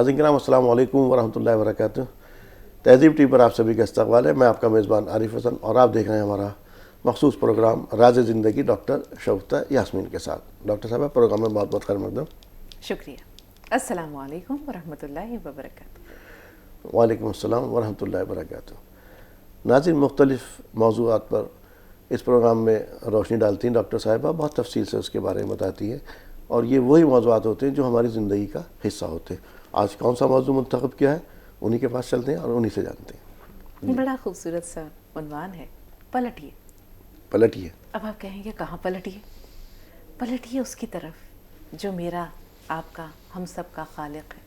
ناظرین کرام السلام علیکم ورحمۃ اللہ وبرکاتہ۔ تہذیب ٹی پر آپ سبھی کا استقبال ہے۔ میں آپ کا میزبان عارف حسن اور آپ دیکھ رہے ہیں ہمارا مخصوص پروگرام راز زندگی ڈاکٹر شگفتہ یاسمین کے ساتھ۔ ڈاکٹر صاحبہ پروگرام میں بہت بہت خیر مقدم۔ شکریہ۔ السلام علیکم ورحمۃ اللہ وبرکاتہ۔ وعلیکم السلام ورحمۃ اللہ وبرکاتہ۔ ناظرین مختلف موضوعات پر اس پروگرام میں روشنی ڈالتی ہیں ڈاکٹر صاحبہ، بہت تفصیل سے اس کے بارے میں بتاتی ہیں، اور یہ وہی موضوعات ہوتے ہیں جو ہماری زندگی کا حصہ ہوتے ہیں۔ آج کون سا موضوع منتخب کیا ہے انہی کے پاس چلتے ہیں اور انہی سے جانتے ہیں۔ بڑا خوبصورت سا عنوان ہے، پلٹیے۔ پلٹیے۔ اب آپ کہیں گے کہاں پلٹیے؟ پلٹیے اس کی طرف جو میرا، آپ کا، ہم سب کا خالق ہے،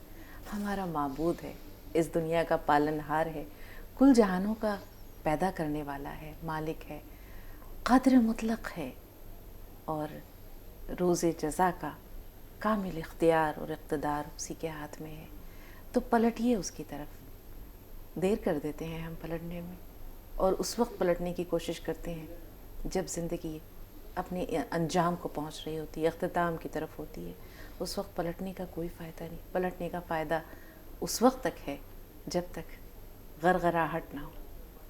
ہمارا معبود ہے، اس دنیا کا پالن ہار ہے، کل جہانوں کا پیدا کرنے والا ہے، مالک ہے، قادر مطلق ہے، اور روز جزا کا کامل اختیار اور اقتدار اسی کے ہاتھ میں ہے۔ تو پلٹیے اس کی طرف۔ دیر کر دیتے ہیں ہم پلٹنے میں، اور اس وقت پلٹنے کی کوشش کرتے ہیں جب زندگی اپنے انجام کو پہنچ رہی ہوتی ہے، اختتام کی طرف ہوتی ہے۔ اس وقت پلٹنے کا کوئی فائدہ نہیں۔ پلٹنے کا فائدہ اس وقت تک ہے جب تک غرغراہٹ نہ ہو،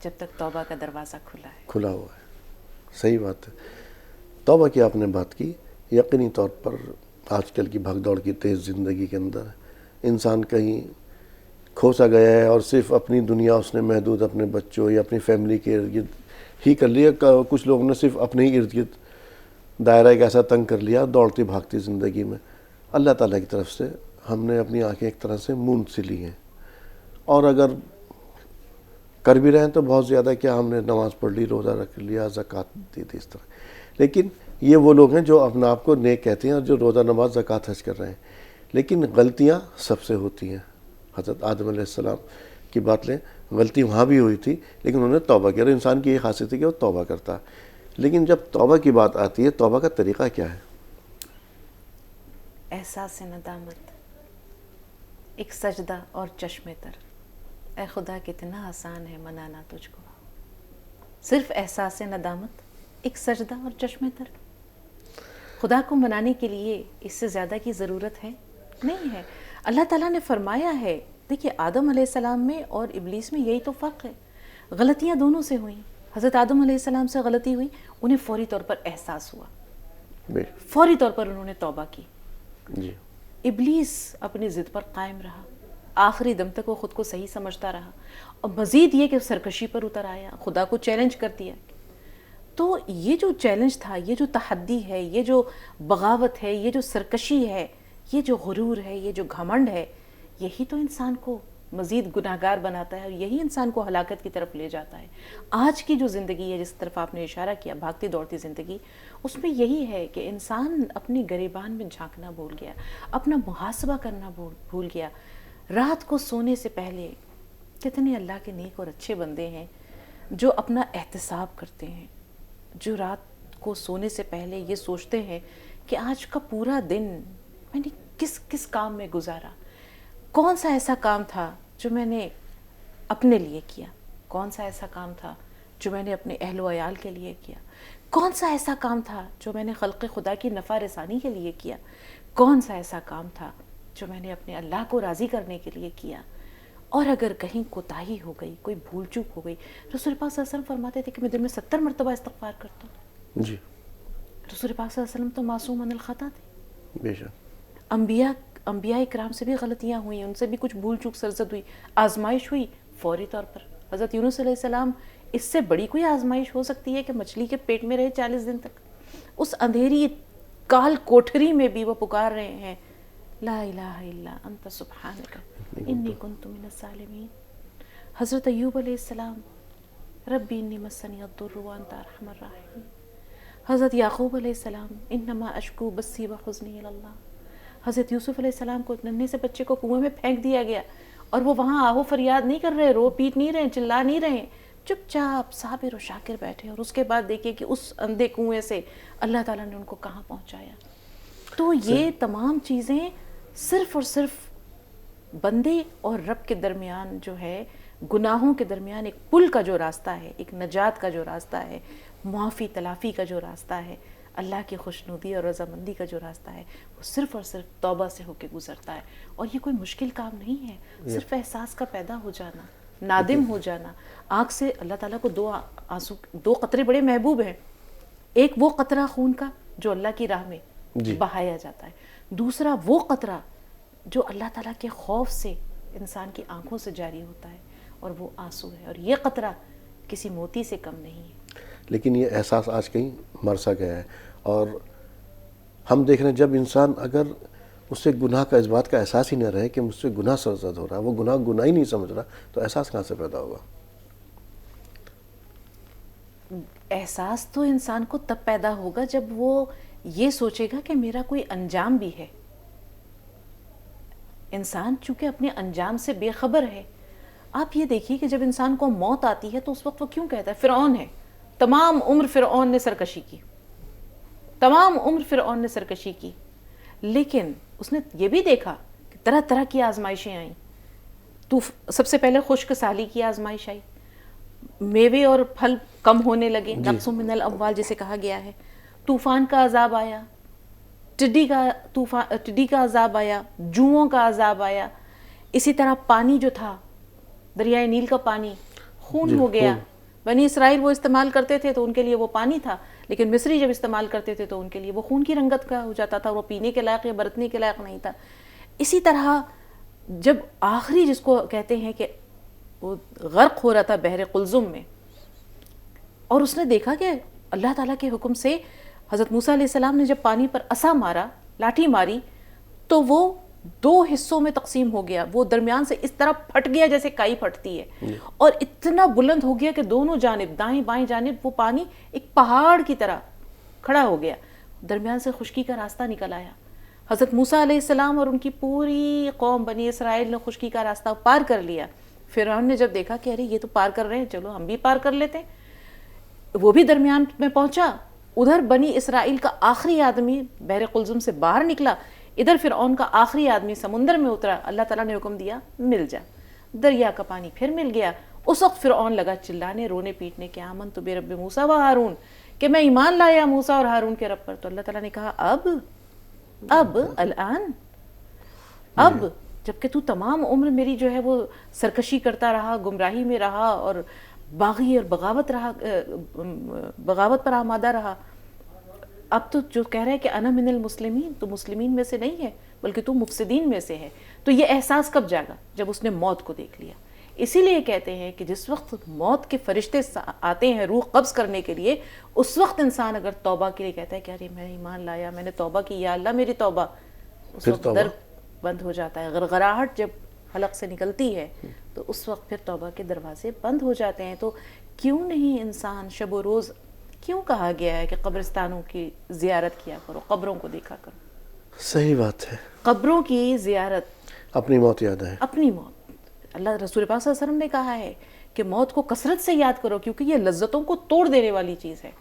جب تک توبہ کا دروازہ کھلا ہوا ہے۔ صحیح بات ہے۔ توبہ کی آپ نے بات کی، یقینی طور پر آج کل کی بھگ دوڑ کی تیز زندگی کے اندر انسان کہیں کھو سا گیا ہے، اور صرف اپنی دنیا اس نے محدود اپنے بچوں یا اپنی فیملی کے ارد گرد ہی کر لیا۔ کچھ لوگوں نے صرف اپنے ہی ارد گرد دائرہ ایک ایسا تنگ کر لیا دوڑتی بھاگتی زندگی میں۔ اللہ تعالیٰ کی طرف سے ہم نے اپنی آنکھیں ایک طرح سے موند سی لی ہیں، اور اگر کر بھی رہے ہیں تو بہت زیادہ کیا، ہم نے نماز پڑھ لی، روزہ رکھ لیا، زکوٰۃ دی تھی، اس طرح۔ لیکن یہ وہ لوگ ہیں جو اپنے آپ کو نیک کہتے ہیں اور جو روزہ نماز زکوٰۃ حج کر رہے ہیں، لیکن غلطیاں سب سے ہوتی ہیں۔ حضرت آدم علیہ السلام کی بات لیں، غلطی وہاں بھی ہوئی تھی لیکن انہوں نے توبہ کیا۔ انسان کی یہ خاصیت ہے کہ وہ توبہ کرتا ہے، لیکن جب توبہ کی بات آتی ہے، توبہ کا طریقہ کیا ہے؟ احساس ندامت، ایک سجدہ اور چشم تر۔ اے خدا کتنا آسان ہے منانا تجھ کو، صرف احساس ندامت، ایک سجدہ اور چشم تر۔ خدا کو منانے کے لیے اس سے زیادہ کی ضرورت ہے نہیں ہے۔ اللہ تعالیٰ نے فرمایا ہے، دیکھیے آدم علیہ السلام میں اور ابلیس میں یہی تو فرق ہے، غلطیاں دونوں سے ہوئیں۔ حضرت آدم علیہ السلام سے غلطی ہوئی، انہیں فوری طور پر احساس ہوا، فوری طور پر انہوں نے توبہ کی۔ جی۔ ابلیس اپنی ضد پر قائم رہا، آخری دم تک وہ خود کو صحیح سمجھتا رہا، اور مزید یہ کہ سرکشی پر اتر آیا، خدا کو چیلنج کر دیا۔ تو یہ جو چیلنج تھا، یہ جو تحدی ہے، یہ جو بغاوت ہے، یہ جو سرکشی ہے، یہ جو غرور ہے، یہ جو گھمنڈ ہے، یہی تو انسان کو مزید گناہگار بناتا ہے، اور یہی انسان کو ہلاکت کی طرف لے جاتا ہے۔ آج کی جو زندگی ہے، جس طرف آپ نے اشارہ کیا، بھاگتی دوڑتی زندگی، اس میں یہی ہے کہ انسان اپنی گریبان میں جھانکنا بھول گیا، اپنا محاسبہ کرنا بھول گیا۔ رات کو سونے سے پہلے کتنے اللہ کے نیک اور اچھے بندے ہیں جو اپنا احتساب کرتے ہیں، جو رات کو سونے سے پہلے یہ سوچتے ہیں کہ آج کا پورا دن میں نے کس کام میں گزارا، کون سا ایسا کام تھا جو میں نے اپنے لیے کیا، کون سا ایسا کام تھا جو میں نے اپنے اہل و عیال کے لیے کیا، کون سا ایسا کام تھا جو میں نے خلق خدا کی نفع رسانی کے لیے کیا، کون سا ایسا کام تھا جو میں نے اپنے اللہ کو راضی کرنے کے لیے کیا۔ اور اگر کہیں کوتاہی ہو گئی، کوئی بھول چوک ہو گئی، رسول پاک صلی اللہ علیہ وسلم فرماتے تھے کہ میں دن میں 70 مرتبہ استغفار کرتا ہوں۔ جی۔ رسول پاک صلی اللہ علیہ وسلم تو معصوم من الخطا تھے۔ بے شک۔ انبیاء اکرام سے بھی غلطیاں ہوئیں، ان سے بھی کچھ بھول چوک سرزد ہوئی، آزمائش ہوئی، فوری طور پر حضرت یونس علیہ السلام، اس سے بڑی کوئی آزمائش ہو سکتی ہے کہ مچھلی کے پیٹ میں رہے 40 دن تک، اس اندھیری کال کوٹھری میں بھی وہ پکار رہے ہیں، لا الہ الا انت سبحانک انی کنت من الظالمین۔ حضرت ایوب علیہ السلام، ربی انی مسنی الضر وانت ارحم الراحمین۔ حضرت یعقوب علیہ السلام، انما اشکو بثی وحزنی الی اللہ۔ حضرت یوسف علیہ السلام کو ننھے سے بچے کو کنویں میں پھینک دیا گیا، اور وہ وہاں آہو فریاد نہیں کر رہے، رو پیٹ نہیں رہے، چلا نہیں رہے، چپ چاپ صابر و شاکر بیٹھے، اور اس کے بعد دیکھیے کہ اس اندھے کنویں سے اللہ تعالیٰ نے ان کو کہاں پہنچایا۔ تو یہ تمام چیزیں صرف اور صرف بندے اور رب کے درمیان جو ہے، گناہوں کے درمیان ایک پل کا جو راستہ ہے، ایک نجات کا جو راستہ ہے، معافی تلافی کا جو راستہ ہے، اللہ کی خوشنودی اور رضامندی کا جو راستہ ہے وہ صرف اور صرف توبہ سے ہو کے گزرتا ہے. اور یہ کوئی مشکل کام نہیں ہے, صرف احساس کا پیدا ہو جانا, نادم ہو جانا. آنکھ سے اللہ تعالیٰ کو دو قطرے بڑے محبوب ہیں. ایک وہ قطرہ خون کا جو اللہ کی راہ میں بہایا جاتا ہے, دوسرا وہ قطرہ جو اللہ تعالیٰ کے خوف سے انسان کی آنکھوں سے جاری ہوتا ہے, اور وہ آنسو ہے. اور یہ قطرہ کسی موتی سے کم نہیں ہے. لیکن یہ احساس آج کہیں مر سا گیا ہے. اور ہم دیکھ رہے ہیں جب انسان اگر اس سے گناہ کا اس بات کا احساس ہی نہ رہے کہ مجھ سے گناہ سرزد ہو رہا ہے, وہ گناہ ہی نہیں سمجھ رہا, تو احساس کہاں سے پیدا ہوگا؟ احساس تو انسان کو تب پیدا ہوگا جب وہ یہ سوچے گا کہ میرا کوئی انجام بھی ہے. انسان چونکہ اپنے انجام سے بے خبر ہے. آپ یہ دیکھیے کہ جب انسان کو موت آتی ہے تو اس وقت وہ کیوں کہتا ہے فرعون ہے, تمام عمر فرعون نے سرکشی کی, تمام عمر فرعون نے سرکشی کی. لیکن اس نے یہ بھی دیکھا کہ طرح طرح کی آزمائشیں آئیں. تو سب سے پہلے خشک سالی کی آزمائش آئی, میوے اور پھل کم ہونے لگے, نقص من الاموال جسے کہا گیا ہے. طوفان کا عذاب آیا, ٹڈی کا عذاب آیا, جوؤں کا عذاب آیا. اسی طرح پانی جو تھا, دریائے نیل کا پانی خون ہو گیا. بنی اسرائیل وہ استعمال کرتے تھے تو ان کے لیے وہ پانی تھا, لیکن مصری جب استعمال کرتے تھے تو ان کے لیے وہ خون کی رنگت کا ہو جاتا تھا, وہ پینے کے لائق یا برتنے کے لائق نہیں تھا. اسی طرح جب آخری جس کو کہتے ہیں کہ وہ غرق ہو رہا تھا بحر قلزم میں, اور اس نے دیکھا کہ اللہ تعالیٰ کے حکم سے حضرت موسیٰ علیہ السلام نے جب پانی پر عصا مارا, لاٹھی ماری, تو وہ 2 حصوں میں تقسیم ہو گیا. وہ درمیان سے اس طرح پھٹ گیا جیسے کائی پھٹتی ہے, اور اتنا بلند ہو گیا کہ دونوں جانب, دائیں بائیں جانب, وہ پانی ایک پہاڑ کی طرح کھڑا ہو گیا. درمیان سے خشکی کا راستہ نکل آیا. حضرت موسیٰ علیہ السلام اور ان کی پوری قوم بنی اسرائیل نے خشکی کا راستہ پار کر لیا. فرعون نے جب دیکھا کہ ارے یہ تو پار کر رہے ہیں, چلو ہم بھی پار کر لیتے ہیں, وہ بھی درمیان میں پہنچا. ادھر بنی اسرائیل کا آخری آدمی بحر قلزم سے باہر نکلا, ادھر فرعون کا آخری آدمی سمندر میں اترا. اللہ تعالیٰ نے حکم دیا مل جا, دریا کا پانی پھر مل گیا. اس وقت فرعون لگا چلانے, رونے پیٹنے کہ آمنت برب موسیٰ و ہارون, کہ میں ایمان لایا موسیٰ اور ہارون کے رب پر. تو اللہ تعالیٰ نے کہا اب الان, اب جبکہ تو تمام عمر میری جو ہے وہ سرکشی کرتا رہا, گمراہی میں رہا, اور باغی اور بغاوت پر آمادہ رہا, اب تو جو کہہ رہا ہے کہ انا من المسلمین, تو مسلمین میں سے نہیں ہے بلکہ تو مفسدین میں سے ہے. تو یہ احساس کب جاگا؟ جب اس نے موت کو دیکھ لیا. اسی لیے کہتے ہیں کہ جس وقت موت کے فرشتے آتے ہیں روح قبض کرنے کے لیے, اس وقت انسان اگر توبہ کے لیے کہتا ہے کہ ارے میں ایمان لایا, میں نے توبہ کی, یا اللہ میری توبہ, اس وقت در بند ہو جاتا ہے. غرغراہٹ جب حلق سے نکلتی ہے تو اس وقت پھر توبہ کے دروازے بند ہو جاتے ہیں. تو کیوں نہیں انسان شب و روز, کیوں کہا گیا ہے کہ قبرستانوں کی زیارت کیا کرو, قبروں کو دیکھا کرو؟ صحیح بات ہے, قبروں کی زیارت اپنی موت یاد ہے, اپنی موت. اللہ رسول پاک صلی اللہ علیہ وسلم نے کہا ہے کہ موت کو کثرت سے یاد کرو, کیونکہ یہ لذتوں کو توڑ دینے والی چیز ہے,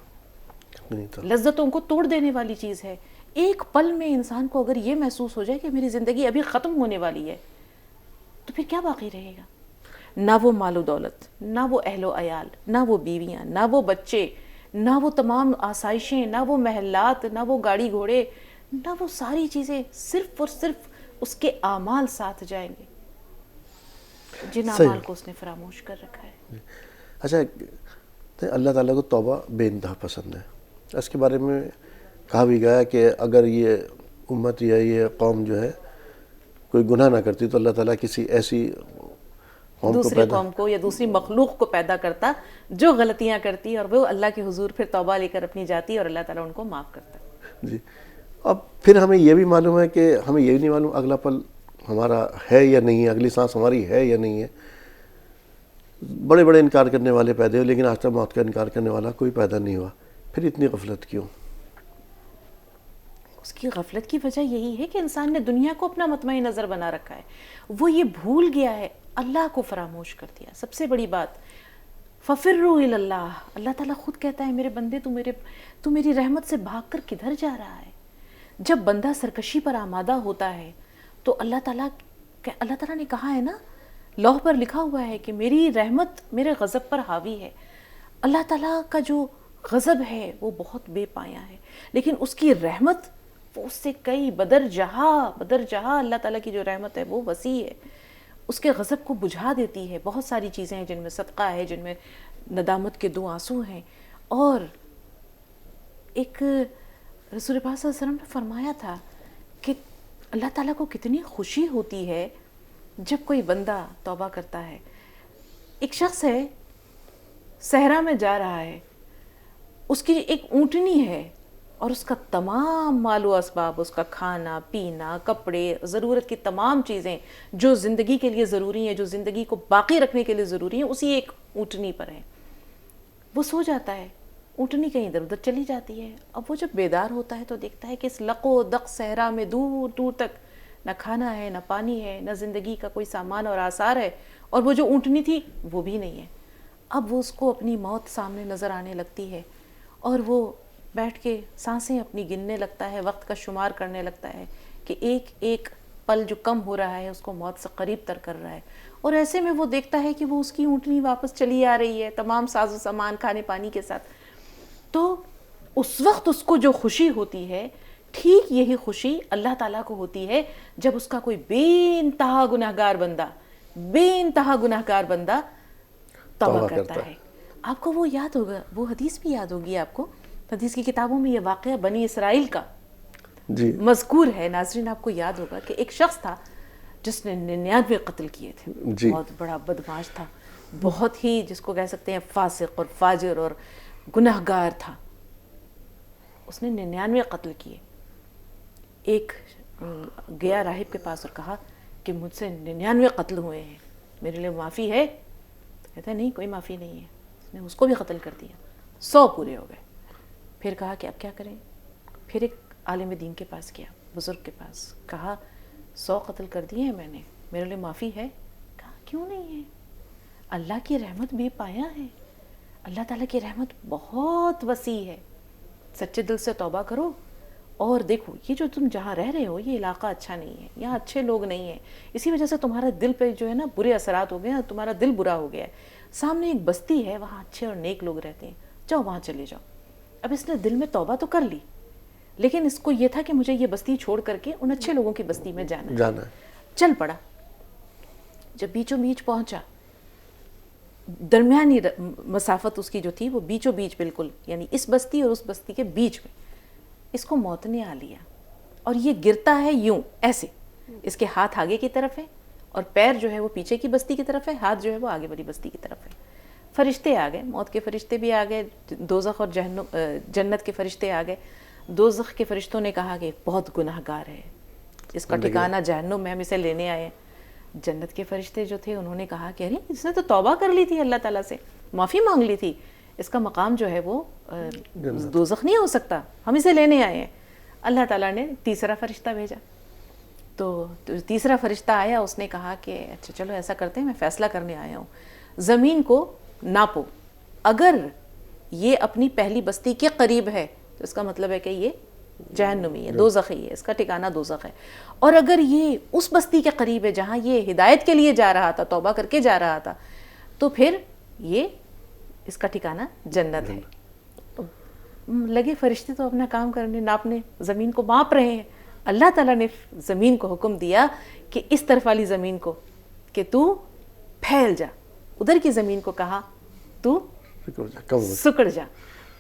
لذتوں کو توڑ دینے والی چیز ہے. ایک پل میں انسان کو اگر یہ محسوس ہو جائے کہ میری زندگی ابھی ختم ہونے والی ہے, تو پھر کیا باقی رہے گا؟ نہ وہ مال و دولت, نہ وہ اہل و عیال, نہ وہ بیویاں, نہ وہ بچے, نہ وہ تمام آسائشیں, نہ وہ محلات, نہ وہ گاڑی گھوڑے, نہ وہ ساری چیزیں. صرف اور صرف اس کے اعمال ساتھ جائیں گے, جن اعمال کو اس نے فراموش کر رکھا ہے. اچھا, اللہ تعالیٰ کو توبہ بے انتہا پسند ہے. اس کے بارے میں کہا بھی گیا کہ اگر یہ امت یا یہ قوم جو ہے کوئی گناہ نہ کرتی تو اللہ تعالیٰ کسی ایسی دوسری قوم کو یا دوسری مخلوق کو پیدا کرتا جو غلطیاں کرتی, اور وہ اللہ کے حضور پھر توبہ لے کر اپنی جاتی, اور اللہ تعالیٰ ان کو معاف کرتا. جی, اب پھر ہمیں یہ بھی معلوم ہے کہ ہمیں یہ نہیں معلوم اگلا پل ہمارا ہے یا نہیں ہے, اگلی سانس ہماری ہے یا نہیں ہے. بڑے بڑے انکار کرنے والے پیدا ہوئے, لیکن آج تک موت کا انکار کرنے والا کوئی پیدا نہیں ہوا. پھر اتنی غفلت کیوں؟ اس کی غفلت کی وجہ یہی ہے کہ انسان نے دنیا کو اپنا مطمع نظر بنا رکھا ہے. وہ یہ بھول گیا ہے, اللہ کو فراموش کر دیا. سب سے بڑی بات, ففروا الی اللہ. اللہ تعالیٰ خود کہتا ہے میرے بندے تو میری رحمت سے بھاگ کر کدھر جا رہا ہے؟ جب بندہ سرکشی پر آمادہ ہوتا ہے تو اللہ تعالیٰ نے کہا ہے نا, لوح پر لکھا ہوا ہے کہ میری رحمت میرے غضب پر حاوی ہے. اللہ تعالیٰ کا جو غضب ہے وہ بہت بے پایا ہے، لیکن اس کی رحمت وہ اس سے کئی بدر جہاں اللہ تعالیٰ کی جو رحمت ہے وہ وسیع ہے، اس کے غضب کو بجھا دیتی ہے۔ بہت ساری چیزیں ہیں جن میں صدقہ ہے، جن میں ندامت کے 2 آنسو ہیں، اور ایک رسول پاک صلی اللہ علیہ وسلم نے فرمایا تھا کہ اللہ تعالیٰ کو کتنی خوشی ہوتی ہے جب کوئی بندہ توبہ کرتا ہے۔ ایک شخص ہے صحرا میں جا رہا ہے، اس کی ایک اونٹنی ہے اور اس کا تمام مال و اسباب، اس کا کھانا پینا، کپڑے، ضرورت کی تمام چیزیں جو زندگی کے لیے ضروری ہیں، جو زندگی کو باقی رکھنے کے لیے ضروری ہیں، اسی ایک اونٹنی پر ہے۔ وہ سو جاتا ہے، اونٹنی کہیں ادھر ادھر چلی جاتی ہے۔ اب وہ جب بیدار ہوتا ہے تو دیکھتا ہے کہ اس لق و دق صحرا میں دور دور تک نہ کھانا ہے، نہ پانی ہے، نہ زندگی کا کوئی سامان اور آثار ہے، اور وہ جو اونٹنی تھی وہ بھی نہیں ہے۔ اب وہ اس کو اپنی موت سامنے نظر آنے لگتی ہے، اور وہ بیٹھ کے سانسیں اپنی گننے لگتا ہے، وقت کا شمار کرنے لگتا ہے کہ ایک ایک پل جو کم ہو رہا ہے اس کو موت سے قریب تر کر رہا ہے۔ اور ایسے میں وہ دیکھتا ہے کہ وہ اس کی اونٹنی واپس چلی آ رہی ہے تمام ساز و سامان، کھانے پانی کے ساتھ۔ تو اس وقت اس کو جو خوشی ہوتی ہے، ٹھیک یہی خوشی اللہ تعالیٰ کو ہوتی ہے جب اس کا کوئی بے انتہا گناہگار بندہ توبہ کرتا ہے۔ آپ کو وہ یاد ہوگا، وہ حدیث بھی یاد ہوگی آپ کو، حدیث کی کتابوں میں یہ واقعہ بنی اسرائیل کا جی مذکور ہے۔ ناظرین آپ کو یاد ہوگا کہ ایک شخص تھا جس نے 99 قتل کیے تھے، جی بہت بڑا بدماش تھا، بہت ہی جس کو کہہ سکتے ہیں فاسق اور فاجر اور گناہگار تھا۔ اس نے 99 قتل کیے۔ ایک گیا راہب کے پاس اور کہا کہ مجھ سے 99 قتل ہوئے ہیں، میرے لیے معافی ہے؟ تو کہتا ہے نہیں، کوئی معافی نہیں ہے۔ اس نے اس کو بھی قتل کر دیا، 100 پورے ہو گئے۔ پھر کہا کہ اب کیا کریں؟ پھر ایک عالم دین کے پاس گیا، بزرگ کے پاس، کہا 100 قتل کر دیے ہیں میں نے، میرے لیے معافی ہے؟ کہا کیوں نہیں ہے، اللہ کی رحمت بے پایا ہے، اللہ تعالیٰ کی رحمت بہت وسیع ہے، سچے دل سے توبہ کرو۔ اور دیکھو یہ جو تم جہاں رہ رہے ہو یہ علاقہ اچھا نہیں ہے، یہاں اچھے لوگ نہیں ہیں، اسی وجہ سے تمہارا دل پہ جو ہے نا برے اثرات ہو گئے ہیں، تمہارا دل برا ہو گیا ہے۔ سامنے ایک بستی ہے، وہاں اچھے اور نیک لوگ رہتے ہیں، جاؤ وہاں چلے جاؤ۔ اب اس نے دل میں توبہ تو کر لی، لیکن اس کو یہ تھا کہ مجھے یہ بستی چھوڑ کر کے ان اچھے لوگوں کی بستی میں جانا ہے۔ چل پڑا، جب بیچوں بیچ پہنچا، درمیانی مسافت اس کی جو تھی وہ بیچوں بیچ بالکل، یعنی اس بستی اور اس بستی کے بیچ میں، اس کو موت نے آ لیا۔ اور یہ گرتا ہے یوں ایسے، اس کے ہاتھ آگے کی طرف ہے اور پیر جو ہے وہ پیچھے کی بستی کی طرف ہے، ہاتھ جو ہے وہ آگے والی بستی کی طرف ہے۔ فرشتے آ گئے، موت کے فرشتے بھی آ گئے، دوزخ اور جنت کے فرشتے آ گئے۔ دوزخ کے فرشتوں نے کہا کہ بہت گناہ گار ہے، اس کا ٹھکانہ جہنم میں، ہم اسے لینے آئے ہیں۔ جنت کے فرشتے جو تھے انہوں نے کہا کہ ارے اس نے تو توبہ کر لی تھی، اللہ تعالیٰ سے معافی مانگ لی تھی، اس کا مقام جو ہے وہ دوزخ نہیں ہو سکتا، ہم اسے لینے آئے ہیں۔ اللہ تعالیٰ نے تیسرا فرشتہ بھیجا، تو تیسرا فرشتہ آیا، اس نے کہا کہ اچھا چلو ایسا کرتے ہیں، میں فیصلہ کرنے آیا ہوں، زمین کو ناپو، اگر یہ اپنی پہلی بستی کے قریب ہے تو اس کا مطلب ہے کہ یہ جہنمی ہے، دوزخی ہے، اس کا ٹھکانہ دوزخ ہے، اور اگر یہ اس بستی کے قریب ہے جہاں یہ ہدایت کے لیے جا رہا تھا، توبہ کر کے جا رہا تھا، تو پھر یہ اس کا ٹھکانہ جنت ہے۔ لگے فرشتے تو اپنا کام کرنے، ناپنے، زمین کو ماپ رہے ہیں۔ اللہ تعالیٰ نے زمین کو حکم دیا کہ اس طرف والی زمین کو کہ تو پھیل جا، ادھر کی زمین کو کہا تو سکڑ جا۔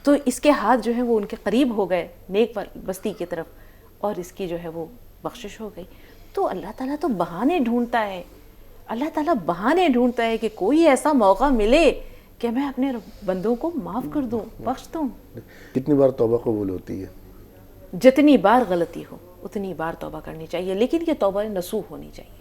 تو اس کے ہاتھ جو ہے وہ ان کے قریب ہو گئے نیک بستی کی طرف، اور اس کی جو ہے وہ بخشش ہو گئی۔ تو اللہ تعالیٰ تو بہانے ڈھونڈتا ہے، اللہ تعالیٰ بہانے ڈھونڈتا ہے کہ کوئی ایسا موقع ملے کہ میں اپنے بندوں کو معاف کر دوں، بخش دوں۔ کتنی بار توبہ قبول ہوتی ہے؟ جتنی بار غلطی ہو اتنی بار توبہ کرنی چاہیے، لیکن یہ توبہ نصوح ہونی چاہیے۔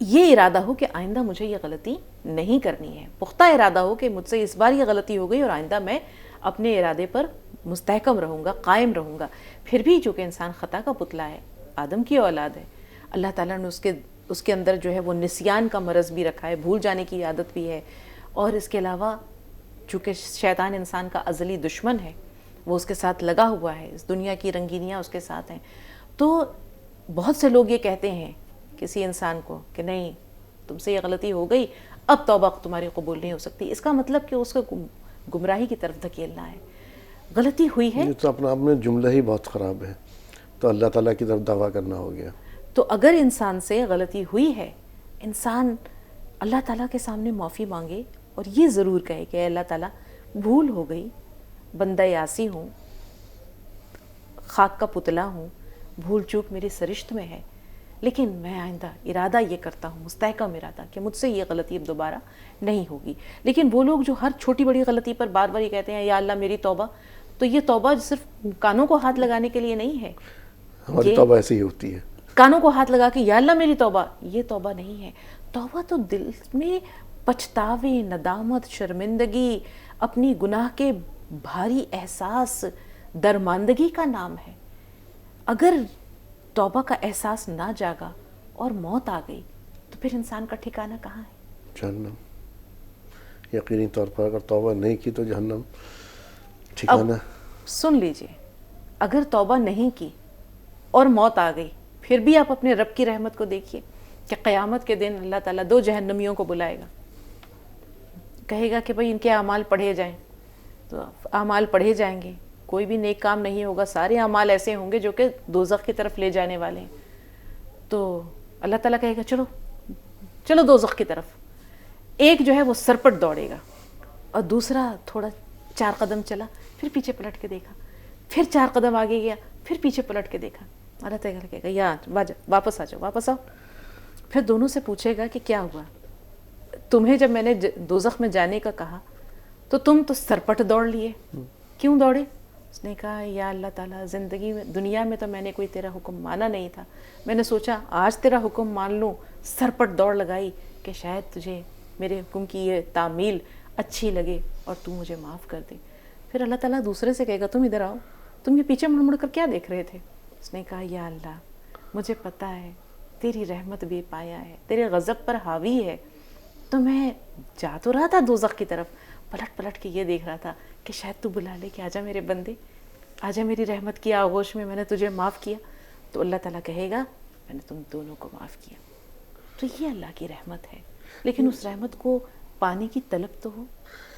یہ ارادہ ہو کہ آئندہ مجھے یہ غلطی نہیں کرنی ہے، پختہ ارادہ ہو کہ مجھ سے اس بار یہ غلطی ہو گئی اور آئندہ میں اپنے ارادے پر مستحکم رہوں گا، قائم رہوں گا۔ پھر بھی چونکہ انسان خطا کا پتلا ہے، آدم کی اولاد ہے، اللہ تعالیٰ نے اس کے اندر جو ہے وہ نسیان کا مرض بھی رکھا ہے، بھول جانے کی عادت بھی ہے، اور اس کے علاوہ چونکہ شیطان انسان کا ازلی دشمن ہے، وہ اس کے ساتھ لگا ہوا ہے، اس دنیا کی رنگینیاں اس کے ساتھ ہیں۔ تو بہت سے لوگ یہ کہتے ہیں کسی انسان کو کہ نہیں تم سے یہ غلطی ہو گئی، اب توبہ تمہاری قبول نہیں ہو سکتی، اس کا مطلب کہ اس کو گمراہی کی طرف دھکیلنا ہے۔ غلطی ہوئی ہے یہ تو اپنا آپ میں جملہ ہی بہت خراب ہے، تو اللہ تعالیٰ کی طرف دعویٰ کرنا ہو گیا. تو اگر انسان سے غلطی ہوئی ہے، انسان اللہ تعالیٰ کے سامنے معافی مانگے اور یہ ضرور کہے کہ اے اللہ تعالیٰ بھول ہو گئی، بندہ عاصی ہوں، خاک کا پتلا ہوں، بھول چوک میری سرشت میں ہے، لیکن میں آئندہ ارادہ یہ کرتا ہوں، مستحکم ارادہ، کہ مجھ سے یہ غلطی اب دوبارہ نہیں ہوگی. لیکن وہ لوگ جو ہر چھوٹی بڑی غلطی پر بار بار یہ کہتے ہیں یا اللہ میری توبہ، تو یہ توبہ صرف کانوں کو ہاتھ لگانے کے لیے نہیں ہے. ہماری توبہ ایسی ہی ہوتی ہے، کانوں کو ہاتھ لگا کے یا اللہ میری توبہ، یہ توبہ نہیں ہے. توبہ تو دل میں پچھتاوے، ندامت، شرمندگی، اپنی گناہ کے بھاری احساس، درماندگی کا نام ہے. اگر توبہ کا احساس نہ جاگا اور موت آ گئی تو پھر انسان کا ٹھکانہ کہاں ہے؟ جہنم. یقینی طور پر اگر توبہ نہیں کی تو جہنم ٹھکانہ. اب سن لیجئے، اگر توبہ نہیں کی اور موت آ گئی، پھر بھی آپ اپنے رب کی رحمت کو دیکھیے کہ قیامت کے دن اللہ تعالیٰ 2 جہنمیوں کو بلائے گا، کہے گا کہ بھئی ان کے اعمال پڑھے جائیں. تو اعمال پڑھے جائیں گے، کوئی بھی نیک کام نہیں ہوگا، سارے اعمال ایسے ہوں گے جو کہ دوزخ کی طرف لے جانے والے ہیں. تو اللہ تعالیٰ کہے گا چلو چلو دوزخ کی طرف. ایک جو ہے وہ سرپٹ دوڑے گا اور دوسرا تھوڑا 4 قدم چلا، پھر پیچھے پلٹ کے دیکھا، پھر 4 قدم آگے گیا، پھر پیچھے پلٹ کے دیکھا. اللہ تعالیٰ کہے گا یا واپس آ جاؤ، واپس آؤ. پھر دونوں سے پوچھے گا کہ کیا ہوا، تمہیں جب میں نے دوزخ میں جانے کا کہا تو تم تو سرپٹ دوڑ لیے، کیوں دوڑے؟ اس نے کہا یا اللہ تعالیٰ زندگی میں، دنیا میں تو میں نے کوئی تیرا حکم مانا نہیں تھا، میں نے سوچا آج تیرا حکم مان لوں، سرپٹ دوڑ لگائی کہ شاید تجھے میرے حکم کی یہ تعمیل اچھی لگے اور تو مجھے معاف کر دے. پھر اللہ تعالیٰ دوسرے سے کہے گا تم ادھر آؤ، تم یہ پیچھے مڑ مڑ کر کیا دیکھ رہے تھے؟ اس نے کہا یا اللہ مجھے پتہ ہے تیری رحمت بے پایا ہے، تیرے غضب پر حاوی ہے، تو میں جا تو رہا تھا دوزخ کی طرف، پلٹ پلٹ کے یہ دیکھ رہا تھا کہ شاید تو بلا لے کہ آجا میرے بندے، آجا میری رحمت کی آغوش میں نے تجھے معاف کیا. تو اللہ تعالیٰ کہے گا میں نے تم دونوں کو معاف کیا. تو یہ اللہ کی رحمت ہے. لیکن اس رحمت کو پانے کی طلب تو ہو،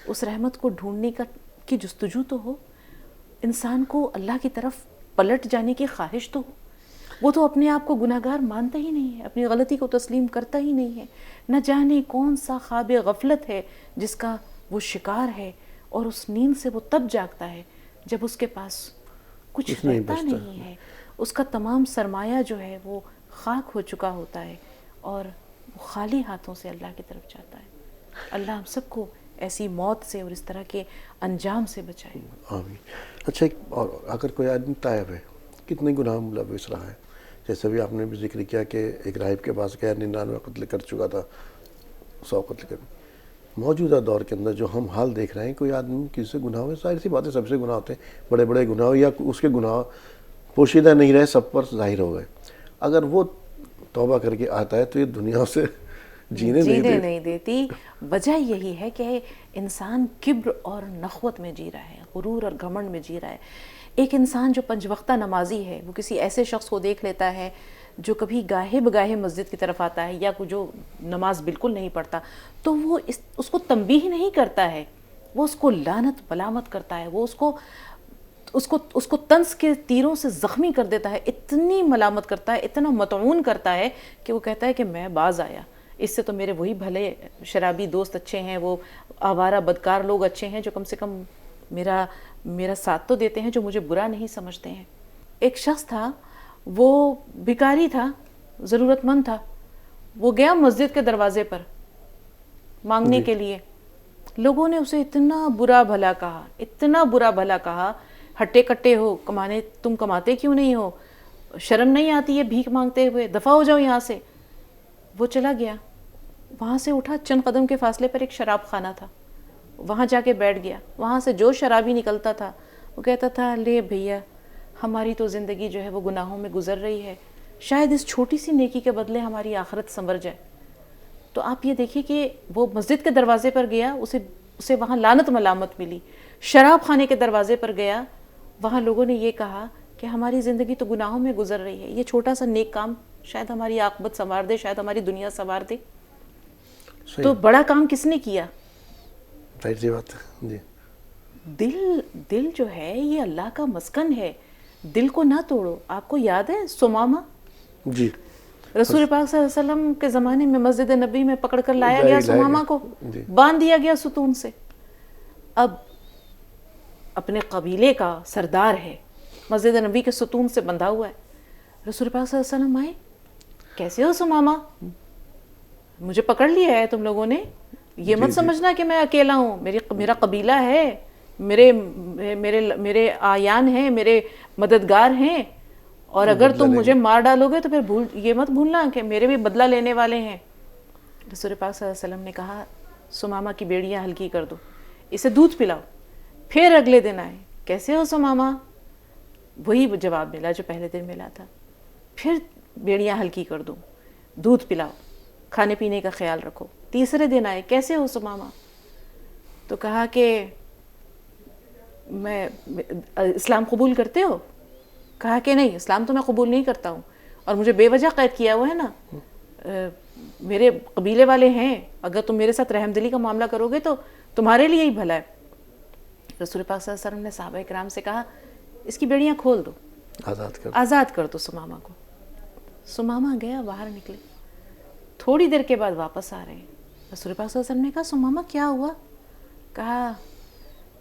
اس رحمت کو ڈھونڈنے کی جستجو تو ہو، انسان کو اللہ کی طرف پلٹ جانے کی خواہش تو ہو. وہ تو اپنے آپ کو گناہگار مانتا ہی نہیں ہے، اپنی غلطی کو تسلیم کرتا ہی نہیں ہے. نہ جانے کون سا خواب غفلت ہے جس کا وہ شکار ہے، اور اس نیند سے وہ تب جاگتا ہے جب اس کے پاس کچھ رہتا نہیں ہے. اس کا تمام سرمایہ جو ہے وہ خاک ہو چکا ہوتا ہے اور وہ خالی ہاتھوں سے اللہ کی طرف جاتا ہے. اللہ ہم سب کو ایسی موت سے اور اس طرح کے انجام سے بچائے. آمین. اچھا، اور اگر کوئی آدمی تائب ہے، کتنے گناہ ملوث رہا ہے، جیسے بھی آپ نے بھی ذکر کیا کہ ایک راہب کے پاس گیا 99 قتل کر چکا تھا، 100 قتل کر. موجودہ دور کے اندر جو ہم حال دیکھ رہے ہیں، کوئی آدمی کسی سے گناہ ہوئے، ظاہر سی باتیں سب سے گناہ ہوتے ہیں، بڑے بڑے گناہ ہو یا اس کے گناہ پوشیدہ نہیں رہے، سب پر ظاہر ہو گئے. اگر وہ توبہ کر کے آتا ہے تو یہ دنیا سے جینے نہیں دیتی. وجہ یہی ہے کہ انسان کبر اور نخوت میں جی رہا ہے، غرور اور گھمنڈ میں جی رہا ہے. ایک انسان جو 5 وقتہ نمازی ہے، وہ کسی ایسے شخص کو دیکھ لیتا ہے جو کبھی گاہے بگاہے مسجد کی طرف آتا ہے یا جو نماز بالکل نہیں پڑھتا، تو وہ اس کو تنبیہ نہیں کرتا ہے، وہ اس کو لعنت ملامت کرتا ہے، وہ اس کو طنز کے تیروں سے زخمی کر دیتا ہے، اتنی ملامت کرتا ہے، اتنا مطعون کرتا ہے کہ وہ کہتا ہے کہ میں باز آیا، اس سے تو میرے وہی بھلے شرابی دوست اچھے ہیں، وہ آوارہ بدکار لوگ اچھے ہیں جو کم سے کم میرا ساتھ تو دیتے ہیں، جو مجھے برا نہیں سمجھتے ہیں. ایک شخص تھا، وہ بھکاری تھا، ضرورت مند تھا، وہ گیا مسجد کے دروازے پر مانگنے کے لیے. لوگوں نے اسے اتنا برا بھلا کہا، اتنا برا بھلا کہا، ہٹے کٹے ہو، تم کماتے کیوں نہیں ہو، شرم نہیں آتی ہے بھیک مانگتے ہوئے، دفع ہو جاؤ یہاں سے. وہ چلا گیا، وہاں سے اٹھا، چند قدم کے فاصلے پر ایک شراب خانہ تھا، وہاں جا کے بیٹھ گیا. وہاں سے جو شرابی نکلتا تھا وہ کہتا تھا لے بھیا، ہماری تو زندگی جو ہے وہ گناہوں میں گزر رہی ہے، شاید اس چھوٹی سی نیکی کے بدلے ہماری آخرت سنور جائے. تو آپ یہ دیکھیے کہ وہ مسجد کے دروازے پر گیا، اسے وہاں لعنت ملامت ملی. شراب خانے کے دروازے پر گیا، وہاں لوگوں نے یہ کہا کہ ہماری زندگی تو گناہوں میں گزر رہی ہے، یہ چھوٹا سا نیک کام شاید ہماری عاقبت سنوار دے، شاید ہماری دنیا سنوار دے. تو بڑا کام کس نے کیا؟ ظاہر سی بات ہے. جی. دل جو ہے یہ اللہ کا مسکن ہے، دل کو نہ توڑو. آپ کو یاد ہے سمامہ؟ جی. رسول پاک صلی اللہ علیہ وسلم کے زمانے میں مسجد نبی میں پکڑ کر لایا گیا سمامہ کو، باندھ دیا گیا ستون سے. اب اپنے قبیلے کا سردار ہے، مسجد نبی کے ستون سے بندھا ہوا ہے. رسول پاک صلی اللہ علیہ وسلم آئے، کیسے ہو سمامہ؟ مجھے پکڑ لیا ہے تم لوگوں نے، یہ مت سمجھنا کہ میں اکیلا ہوں، میرا قبیلہ ہے، میرے آیان ہیں، میرے مددگار ہیں، اور اگر تم مجھے مار ڈالو گے تو پھر یہ مت بھولنا کہ میرے بھی بدلہ لینے والے ہیں. رسول پاک صلی اللہ علیہ وسلم نے کہا سمامہ کی بیڑیاں ہلکی کر دو، اسے دودھ پلاؤ. پھر اگلے دن آئے، کیسے ہو سمامہ؟ وہی جواب ملا جو پہلے دن ملا تھا. پھر بیڑیاں ہلکی کر دو، دودھ پلاؤ، کھانے پینے کا خیال رکھو. تیسرے دن آئے، کیسے ہو سمامہ؟ تو کہا کہ میں اسلام قبول کرتے ہو؟ کہا کہ نہیں، اسلام تو میں قبول نہیں کرتا ہوں، اور مجھے بے وجہ قید کیا ہوا ہے نا، میرے قبیلے والے ہیں، اگر تم میرے ساتھ رحم دلی کا معاملہ کرو گے تو تمہارے لیے ہی بھلا ہے. رسول پاک صلی اللہ علیہ وسلم نے صحابہ کرام سے کہا اس کی بیڑیاں کھول دو، آزاد کر دو سمامہ کو. سمامہ گیا، باہر نکلے، تھوڑی دیر کے بعد واپس آ رہے ہیں. رسول پاک صلی اللہ علیہ وسلم نے کہا سمامہ کیا ہوا؟ کہا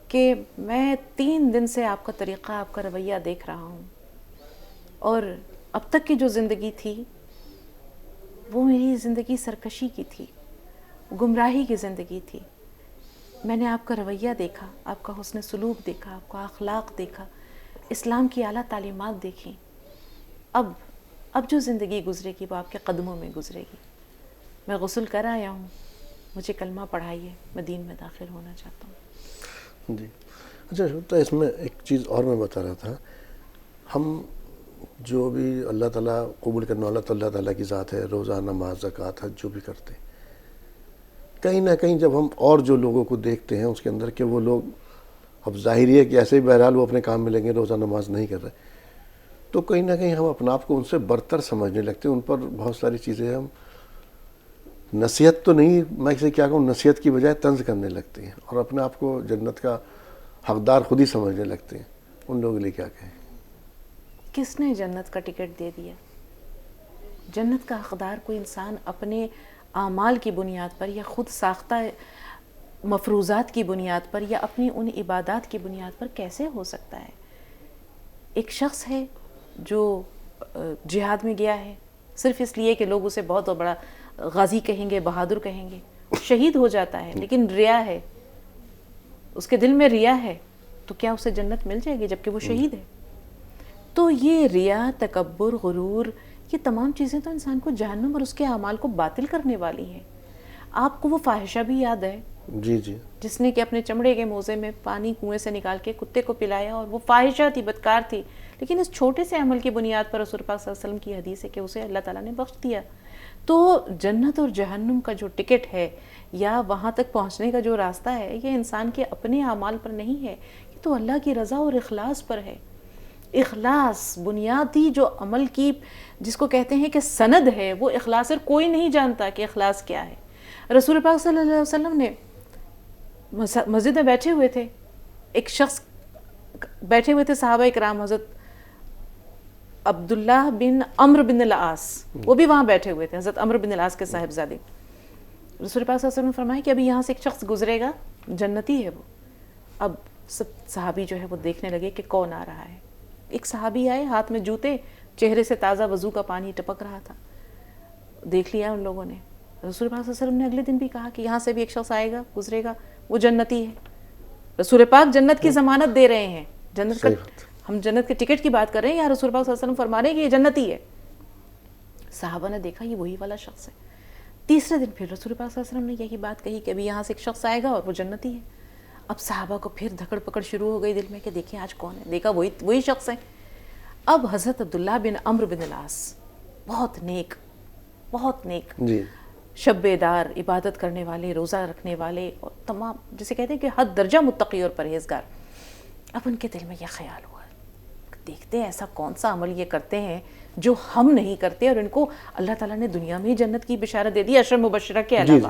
کہ میں 3 دن سے آپ کا طریقہ، آپ کا رویہ دیکھ رہا ہوں، اور اب تک کی جو زندگی تھی وہ میری زندگی سرکشی کی تھی، گمراہی کی زندگی تھی. میں نے آپ کا رویہ دیکھا، آپ کا حسن سلوک دیکھا، آپ کا اخلاق دیکھا، اسلام کی اعلیٰ تعلیمات دیکھیں. اب جو زندگی گزرے گی وہ آپ کے قدموں میں گزرے گی. میں غسل کر آیا ہوں، مجھے کلمہ پڑھائیے، میں دین میں داخل ہونا چاہتا ہوں. جی اچھا، تو اس میں ایک چیز اور میں بتا رہا تھا، ہم جو بھی اللہ تعالیٰ قبول کرنے والا تو اللہ تعالیٰ کی ذات ہے، روزہ، نماز، زکوٰۃ، حج جو بھی کرتے ہیں، کہیں نہ کہیں جب ہم اور جو لوگوں کو دیکھتے ہیں اس کے اندر کہ وہ لوگ، اب ظاہری ہے کہ ایسے ہی بہرحال وہ اپنے کام میں لیں گے، روزہ نماز نہیں کر رہے، تو کہیں نہ کہیں ہم اپنے آپ کو ان سے برتر سمجھنے لگتے ہیں. ان پر بہت ساری چیزیں ہم نصیحت تو نہیں، میں اسے کیا کہوں، نصیحت کی بجائے طنز کرنے لگتے ہیں، اور اپنے آپ کو جنت کا حقدار خود ہی سمجھنے لگتے ہیں. ان لوگوں کے لیے کیا کہیں؟ کس نے جنت کا ٹکٹ دے دیا؟ جنت کا حقدار کوئی انسان اپنے اعمال کی بنیاد پر یا خود ساختہ مفروضات کی بنیاد پر یا اپنی ان عبادات کی بنیاد پر کیسے ہو سکتا ہے؟ ایک شخص ہے جو جہاد میں گیا ہے صرف اس لیے کہ لوگ اسے بہت بڑا غازی کہیں گے، بہادر کہیں گے، شہید ہو جاتا ہے، لیکن ریا ہے، اس کے دل میں ریا ہے، تو کیا اسے جنت مل جائے گی جبکہ وہ شہید ہے؟ تو یہ ریا، تکبر، غرور، یہ تمام چیزیں تو انسان کو جہنم اور اس کے اعمال کو باطل کرنے والی ہیں. آپ کو وہ فاحشہ بھی یاد ہے جی جی، جس نے کہ اپنے چمڑے کے موزے میں پانی کنویں سے نکال کے کتے کو پلایا، اور وہ فاحشہ تھی، بدکار تھی، لیکن اس چھوٹے سے عمل کی بنیاد پر رسول پاک صلی اللہ علیہ وسلم کی حدیث ہے کہ اسے اللہ تعالیٰ نے بخش دیا. تو جنت اور جہنم کا جو ٹکٹ ہے یا وہاں تک پہنچنے کا جو راستہ ہے، یہ انسان کے اپنے اعمال پر نہیں ہے، یہ تو اللہ کی رضا اور اخلاص پر ہے. اخلاص بنیادی جو عمل کی جس کو کہتے ہیں کہ سند ہے، وہ اخلاص، اور کوئی نہیں جانتا کہ اخلاص کیا ہے. رسول پاک صلی اللہ علیہ وسلم نے مسجد میں بیٹھے ہوئے تھے، ایک شخص بیٹھے ہوئے تھے، صحابہ اکرام، حضرت عبداللہ بن عمرو بن العاص، وہ بھی وہاں بیٹھے ہوئے تھے، حضرت عمرو بن العاص کے صاحبزادے. رسول پاک صلی اللہ علیہ وسلم نے فرمایا کہ ابھی یہاں سے ایک شخص گزرے گا، جنتی ہے وہ. اب سب صحابی جو ہے وہ دیکھنے لگے کہ کون آ رہا ہے. ایک صحابی آئے، ہاتھ میں جوتے، چہرے سے تازہ وضو کا پانی ٹپک رہا تھا. دیکھ لیا ان لوگوں نے. رسول پاک صلی اللہ علیہ وسلم نے اگلے دن بھی کہا کہ یہاں سے بھی ایک شخص آئے گا، گزرے گا، وہ جنتی ہے. رسول پاک جنت کی ضمانت دے رہے ہیں، جنت کا، ہم جنت کے ٹکٹ کی بات کر رہے ہیں، یا رسول پاک صلی اللہ علیہ وسلم فرما رہے ہیں کہ یہ جنتی ہے. صحابہ نے دیکھا یہ وہی والا شخص ہے. تیسرے دن پھر رسول پاک صلی اللہ علیہ وسلم نے یہی بات کہی کہ ابھی یہاں سے ایک شخص آئے گا اور وہ جنتی ہے. اب صحابہ کو پھر دھکڑ پکڑ شروع ہو گئی دل میں کہ دیکھیں آج کون ہے. دیکھا وہی شخص ہے. اب حضرت عبداللہ بن عمرو بن العاص، بہت نیک جی، شب بیدار، عبادت کرنے والے، روزہ رکھنے والے، اور تمام جسے کہتے ہیں کہ حد درجہ متقی اور پرہیزگار. اب ان کے دل میں یہ خیال ہوا، دیکھتے ہیں ایسا کون سا عمل یہ کرتے ہیں جو ہم نہیں کرتے، اور ان کو اللہ تعالیٰ نے دنیا میں ہی جنت کی بشارت دے دی عشر مبشرہ کے علاوہ.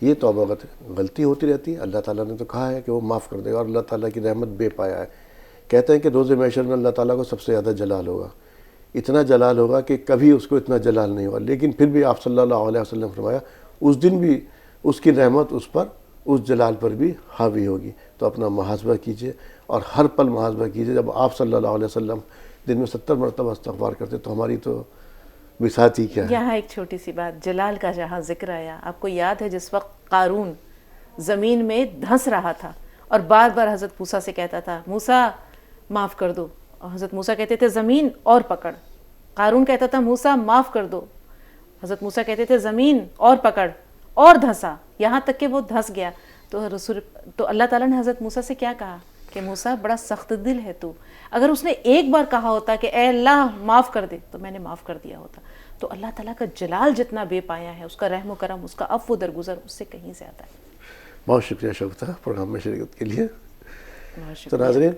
یہ توبہ غلطی ہوتی رہتی ہے. اللہ تعالیٰ نے تو کہا ہے کہ وہ معاف کر دے گا, اور اللہ تعالیٰ کی رحمت بے پایا ہے. کہتے ہیں کہ روز محشر میں اللہ تعالیٰ کو سب سے زیادہ جلال ہوگا, اتنا جلال ہوگا کہ کبھی اس کو اتنا جلال نہیں ہوا, لیکن پھر بھی آپ صلی اللہ علیہ وسلم فرمایا اس دن بھی اس کی رحمت اس پر, اس جلال پر بھی حاوی ہوگی. تو اپنا محاسبہ کیجئے, اور ہر پل محاسبہ کیجئے. جب آپ صلی اللہ علیہ وسلم دن میں 70 مرتبہ استغفار کرتے تو ہماری تو بساط ہی کیا ہے. یہاں ایک چھوٹی سی بات, جلال کا جہاں ذکر آیا, آپ کو یاد ہے جس وقت قارون زمین میں دھنس رہا تھا اور بار بار حضرت موسیٰ سے کہتا تھا موسیٰ معاف کر دو, اور حضرت موسیٰ کہتے تھے زمین اور پکڑ. قارون کہتا تھا موسیٰ معاف کر دو, حضرت موسیٰ کہتے تھے زمین اور پکڑ, اور دھنسا, یہاں تک کہ وہ دھنس گیا. تو اللہ تعالیٰ نے حضرت موسیٰ سے کیا کہا کہ موسیٰ بڑا سخت دل ہے تو, اگر اس نے ایک بار کہا ہوتا کہ اے اللہ معاف کر دے تو میں نے معاف کر دیا ہوتا. تو اللہ تعالیٰ کا جلال جتنا بے پایا ہے, اس کا رحم و کرم, اس کا عفو درگزر اس سے کہیں زیادہ ہے. بہت شکریہ شگفتہ پروگرام میں شرکت کے لیے. بہت تو شکریہ. ناظرین,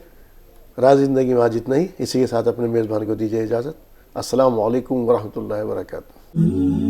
راز زندگی میں آج اتنا ہی. اسی کے ساتھ اپنے میزبان کو دیجیے اجازت. السلام علیکم ورحمۃ اللہ وبرکاتہ.